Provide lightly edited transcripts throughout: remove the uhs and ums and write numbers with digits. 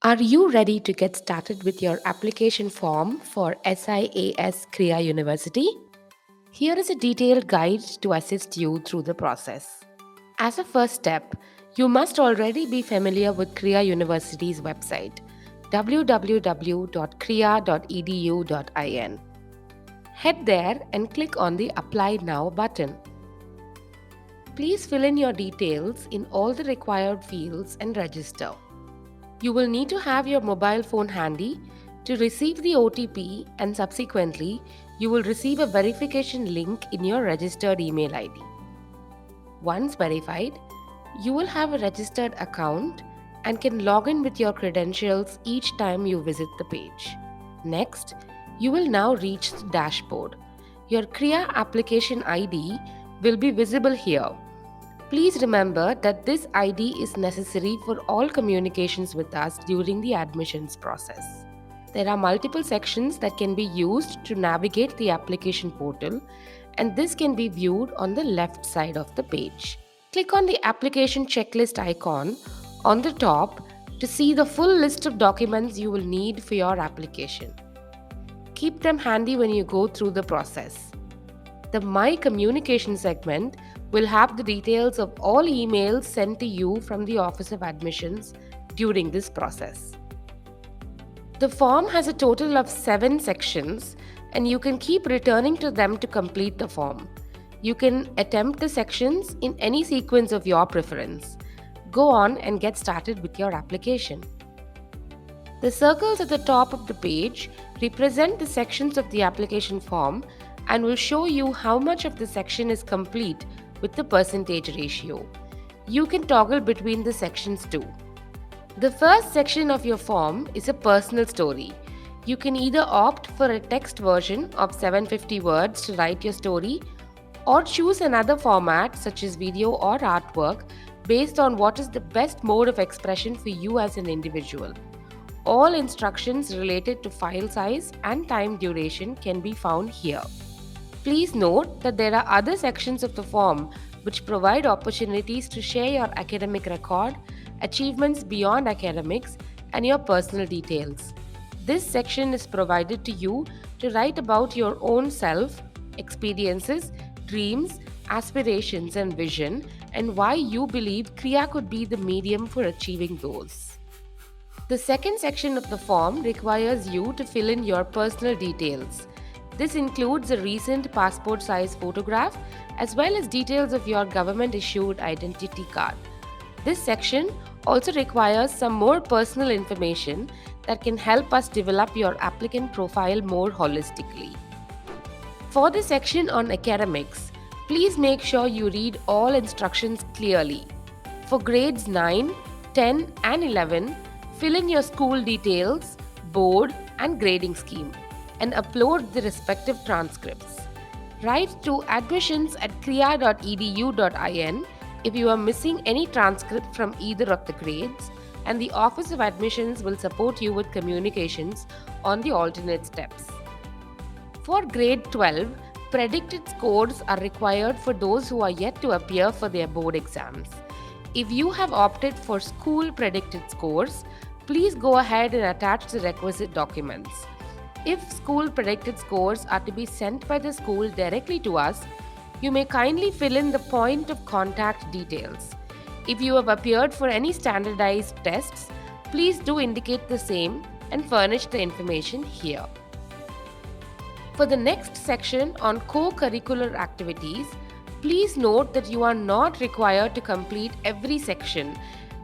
Are you ready to get started with your application form for SIAS Krea University? Here is a detailed guide to assist you through the process. As a first step, you must already be familiar with Krea University's website www.krea.edu.in. Head there and click on the Apply Now button. Please fill in your details in all the required fields and register. You will need to have your mobile phone handy to receive the OTP, and subsequently, you will receive a verification link in your registered email ID. Once verified, you will have a registered account and can log in with your credentials each time you visit the page. Next, you will now reach the dashboard. Your Krea application ID will be visible here. Please remember that this ID is necessary for all communications with us during the admissions process. There are multiple sections that can be used to navigate the application portal, and this can be viewed on the left side of the page. Click on the application checklist icon on the top to see the full list of documents you will need for your application. Keep them handy when you go through the process. The My Communication segment will have the details of all emails sent to you from the Office of Admissions during this process. The form has a total of 7 sections, and you can keep returning to them to complete the form. You can attempt the sections in any sequence of your preference. Go on and get started with your application. The circles at the top of the page represent the sections of the application form and will show you how much of the section is complete with the percentage ratio. You can toggle between the sections too. The first section of your form is a personal story. You can either opt for a text version of 750 words to write your story, or choose another format such as video or artwork based on what is the best mode of expression for you as an individual. All instructions related to file size and time duration can be found here. Please note that there are other sections of the form which provide opportunities to share your academic record, achievements beyond academics, and your personal details. This section is provided to you to write about your own self, experiences, dreams, aspirations, and vision, and why you believe Krea could be the medium for achieving those. The second section of the form requires you to fill in your personal details. This includes a recent passport size photograph as well as details of your government issued identity card. This section also requires some more personal information that can help us develop your applicant profile more holistically. For the section on academics, please make sure you read all instructions clearly. For grades 9, 10, and 11, fill in your school details, board, and grading scheme, and upload the respective transcripts. Write to admissions@krea.edu.in if you are missing any transcript from either of the grades, and the Office of Admissions will support you with communications on the alternate steps. For grade 12, predicted scores are required for those who are yet to appear for their board exams. If you have opted for school predicted scores, please go ahead and attach the requisite documents. If school predicted scores are to be sent by the school directly to us, you may kindly fill in the point of contact details. If you have appeared for any standardized tests, please do indicate the same and furnish the information here. For the next section on co-curricular activities, please note that you are not required to complete every section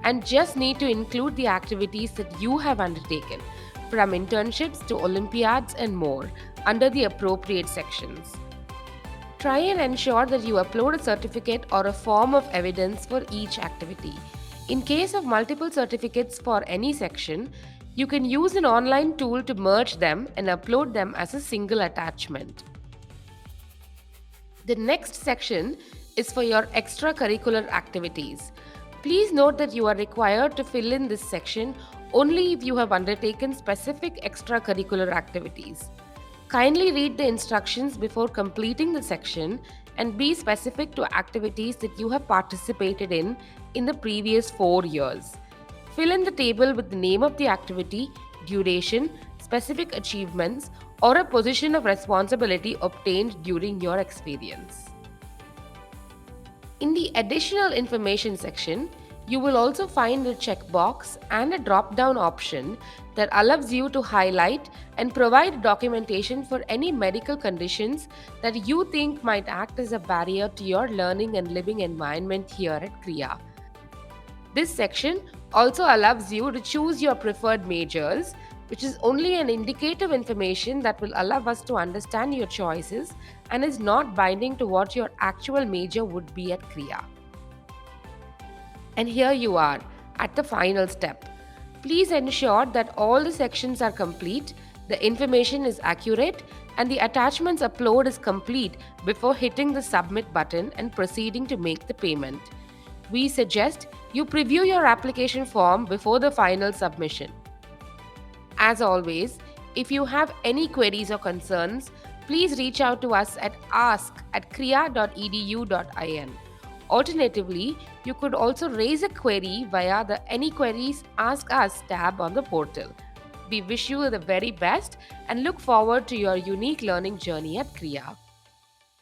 and just need to include the activities that you have undertaken, from internships to Olympiads and more, under the appropriate sections. Try and ensure that you upload a certificate or a form of evidence for each activity. In case of multiple certificates for any section, you can use an online tool to merge them and upload them as a single attachment. The next section is for your extracurricular activities. Please note that you are required to fill in this section only if you have undertaken specific extracurricular activities. Kindly read the instructions before completing the section and be specific to activities that you have participated in the previous 4 years. Fill in the table with the name of the activity, duration, specific achievements, or a position of responsibility obtained during your experience. In the additional information section, you will also find a checkbox and a drop-down option that allows you to highlight and provide documentation for any medical conditions that you think might act as a barrier to your learning and living environment here at Krea. This section also allows you to choose your preferred majors, which is only an indicative information that will allow us to understand your choices and is not binding to what your actual major would be at Krea. And here you are at the final step. Please ensure that all the sections are complete, the information is accurate, and the attachments upload is complete before hitting the submit button and proceeding to make the payment. We suggest you preview your application form before the final submission. As always, if you have any queries or concerns, please reach out to us at ask@krea.edu.in. Alternatively, you could also raise a query via the Any Queries Ask Us tab on the portal. We wish you the very best and look forward to your unique learning journey at Krea.